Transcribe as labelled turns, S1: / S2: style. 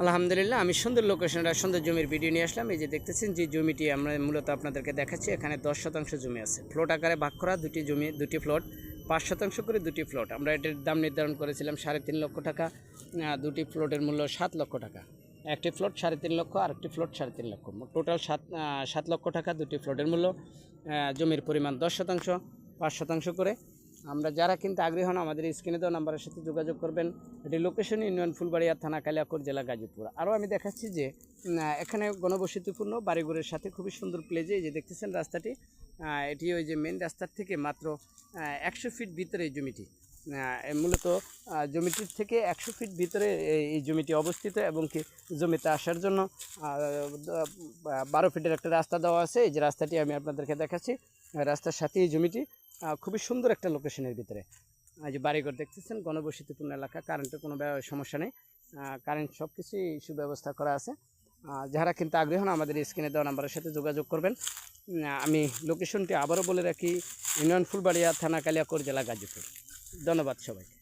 S1: আলহামদুলিল্লাহ, আমি সুন্দর লোকেশনটা সুন্দর জমির ভিডিও নিয়ে আসলাম। এই যে দেখতেছেন যে জমিটি আমরা মূলত আপনাদেরকে দেখাচ্ছি, এখানে 10% জমি আছে, ফ্লট আকারে ভাগ করা দুটি জমি, দুটি ফ্লট 5% করে দুটি ফ্লট। আমরা এটার দাম নির্ধারণ করেছিলাম 3.5 লক্ষ টাকা। দুটি ফ্লটের মূল্য 7 লক্ষ টাকা। একটি ফ্লট 3.5 লক্ষ, আর একটি ফ্লট 3.5 লক্ষ, টোটাল 7 লক্ষ টাকা দুটি ফ্লটের মূল্য। জমির পরিমাণ 10%, 5% করে। আমরা যারা কিন্তু আগ্রহী হন আমাদের স্ক্রিনে দেওয়া নাম্বারের সাথে যোগাযোগ করবেন। এটি লোকেশন ইউনিয়ন ফুলবাড়িয়া, থানা কালিয়াকৈর, জেলা গাজীপুর। আরও আমি দেখাচ্ছি যে এখানে গণবসতিপূর্ণ বাড়িঘরের সাথে খুবই সুন্দর প্লেজে, এই যে দেখতেছেন রাস্তাটি, এটি ওই যে মেন রাস্তার থেকে মাত্র 100 ফিট ভিতরে এই জমিটি। মূলত জমিটির থেকে 100 ফিট ভিতরে এই জমিটি অবস্থিত, এবং কি জমিতে আসার জন্য 12 ফিটের একটা রাস্তা দেওয়া আছে। এই যে রাস্তাটি আমি আপনাদেরকে দেখাচ্ছি, রাস্তার সাথে এই জমিটি খুবই সুন্দর একটা লোকেশনের ভিতরে। এই যে বাড়িঘর দেখতেছেন, গণবসতিপূর্ণ এলাকা, কারেন্টের কোনো সমস্যা নেই, কারেন্ট সব কিছুই সুব্যবস্থা করা আছে। যারা কিন্তু আগ্রহী হন আমাদের স্ক্রিনে দেওয়া নাম্বারের সাথে যোগাযোগ করবেন। আমি লোকেশনটি আবারও বলে রাখি, ইউনিয়ন ফুলবাড়িয়া, থানা কালিয়াকৈর, জেলা গাজীপুর। ধন্যবাদ সবাইকে।